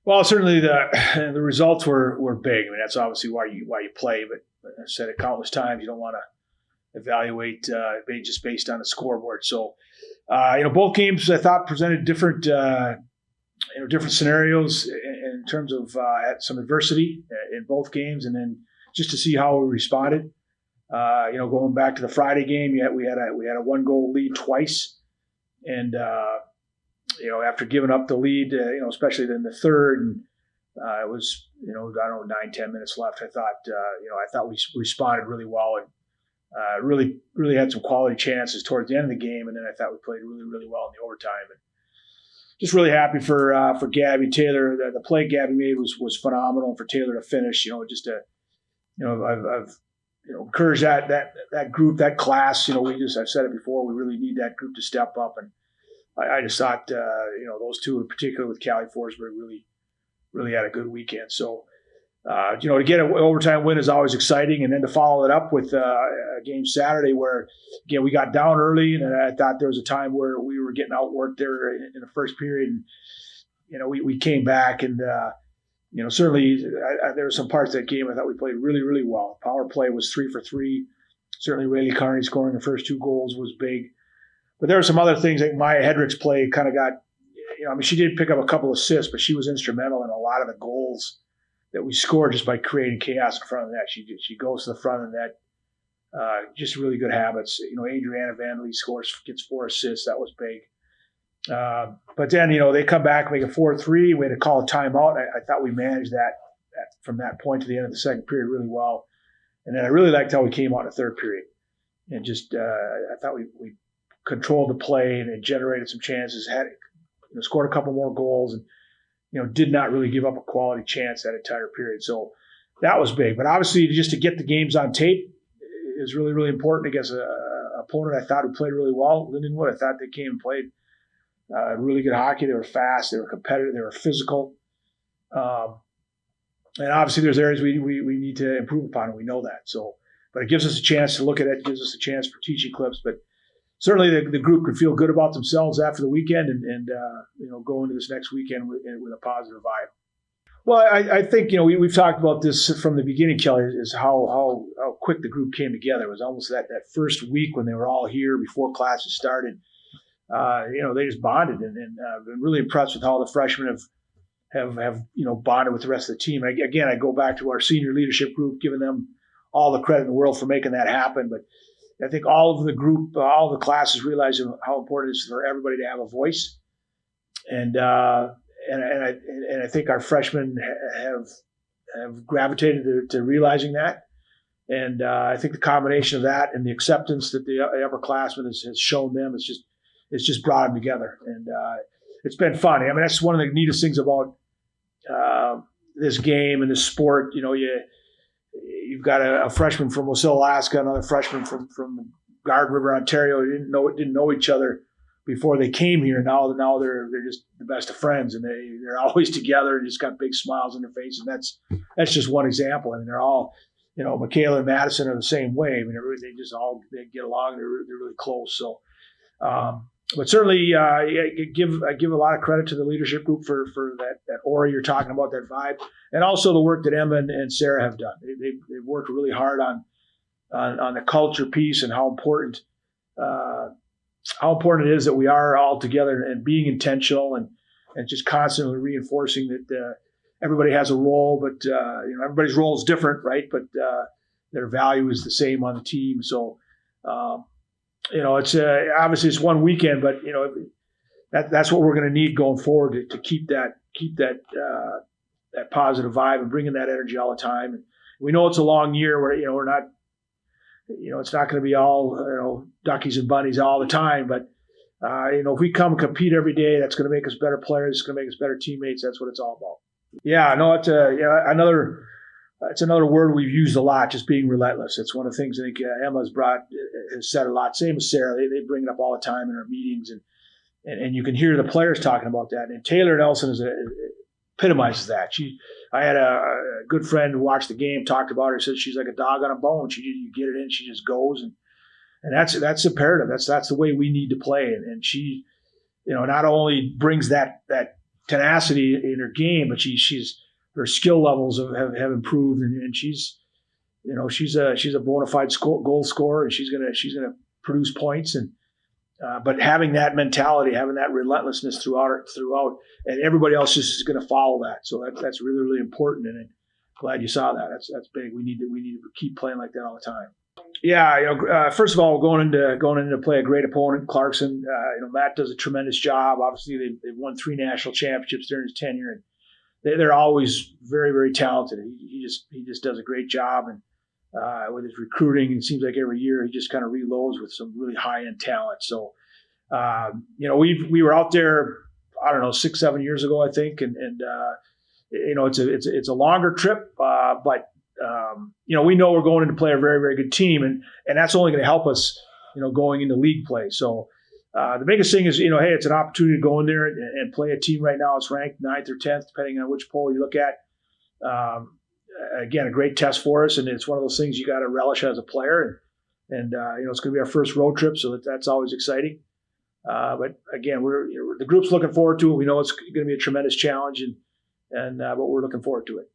Well, certainly the results were big. I mean, that's obviously why you play. But I've said it countless times. You don't want to evaluate just based on the scoreboard. So, both games I thought presented different different scenarios in terms of some adversity in both games, and then just to see how we responded. Going back to the Friday game, we had a 1-goal lead twice, and after giving up the lead, especially in the third, and it was, I don't know, 9-10 minutes left. I thought we responded really well and really had some quality chances towards the end of the game, and then I thought we played really, really well in the overtime. And just really happy for Gabby Taylor. The play Gabby made was phenomenal. For Taylor to finish, I've encouraged that group, that class. I've said it before. We really need that group to step up, and I just thought, those two in particular with Callie Forsberg really had a good weekend. So, to get an overtime win is always exciting, and then to follow it up with a game Saturday where, again, we got down early, and I thought there was a time where we were getting outworked there in the first period, and we came back, and certainly there were some parts of that game I thought we played really, really well. Power play was 3 for 3. Certainly Rayleigh Carney scoring the first 2 goals was big. But there were some other things like Maya Hedrick's play kind of got, she did pick up a couple assists, but she was instrumental in a lot of the goals that we scored just by creating chaos in front of the net. She goes to the front of the net, just really good habits. Adriana Van Lee gets 4 assists. That was big. But then, they come back, make it 4-3. We had to call a timeout. I thought we managed that from that point to the end of the second period really well. And then I really liked how we came out in the third period. And just, I thought we controlled the play and generated some chances, scored a couple more goals, and did not really give up a quality chance that entire period. So that was big. But obviously, just to get the games on tape is really, really important against an opponent I thought who played really well. Lindenwood, I thought they came and played really good hockey. They were fast, they were competitive, they were physical. And obviously, there's areas we need to improve upon, and we know that. So, but it gives us a chance to look at it, gives us a chance for teaching clips. But certainly, the group could feel good about themselves after the weekend, and go into this next weekend with a positive vibe. Well, I think we've talked about this from the beginning, Kelly, is how quick the group came together. It was almost that first week when they were all here before classes started. They just bonded, and I've been really impressed with how the freshmen have bonded with the rest of the team. I go back to our senior leadership group, giving them all the credit in the world for making that happen, but I think all of the group, all of the classes realize how important it is for everybody to have a voice, and I think our freshmen have gravitated to realizing that, and I think the combination of that and the acceptance that the upperclassmen has shown them it's just brought them together, and it's been fun. I mean, that's one of the neatest things about this game and this sport. You've got a freshman from Wasilla, Alaska, another freshman from Garden River, Ontario. Didn't know each other before they came here. Now they're just the best of friends, and they're always together and just got big smiles on their faces. And that's just one example. I mean, they're all, Michaela and Madison are the same way. I mean, they get along. They're really close. So, but certainly, I give a lot of credit to the leadership group for that aura you're talking about, that vibe, and also the work that Emma and Sarah have done. They've worked really hard on the culture piece and how important it is that we are all together and being intentional and just constantly reinforcing that everybody has a role, but everybody's role is different, right? But their value is the same on the team. So. It's obviously it's one weekend, but that's what we're going to need going forward to keep that positive vibe and bringing that energy all the time. And we know it's a long year where we're not, it's not going to be all duckies and bunnies all the time. But if we come compete every day, that's going to make us better players. It's going to make us better teammates. That's what it's all about. Yeah, no, it's it's another word we've used a lot, just being relentless. It's one of the things I think Emma's has said a lot. Same as Sarah. They bring it up all the time in our meetings, and you can hear the players talking about that. And Taylor Nelson epitomizes that. I had a good friend who watched the game, talked about her, said she's like a dog on a bone. You get it in, she just goes, and that's imperative. That's the way we need to play. And she, not only brings that tenacity in her game, but her skill levels have improved, and she's a bona fide goal scorer, and she's gonna produce points. And but having that mentality, having that relentlessness throughout, and everybody else just is going to follow that. So that's really, really important, and I'm glad you saw that. That's big. We need to keep playing like that all the time. Yeah, first of all, going into play a great opponent, Clarkson. Matt does a tremendous job. Obviously, they've won 3 national championships during his tenure, and they're always very, very talented. He just does a great job, and with his recruiting, it seems like every year he just kind of reloads with some really high end talent. So, we were out there, I don't know, 6-7 years ago, I think, and it's a longer trip, but we know we're going in to play a very, very good team, and that's only going to help us, going into league play. So the biggest thing is, hey, it's an opportunity to go in there and play a team right now. It's ranked 9th or 10th, depending on which poll you look at. Again, a great test for us, and it's one of those things you got to relish as a player. And it's going to be our first road trip, so that's always exciting. But again, the group's looking forward to it. We know it's going to be a tremendous challenge, but we're looking forward to it.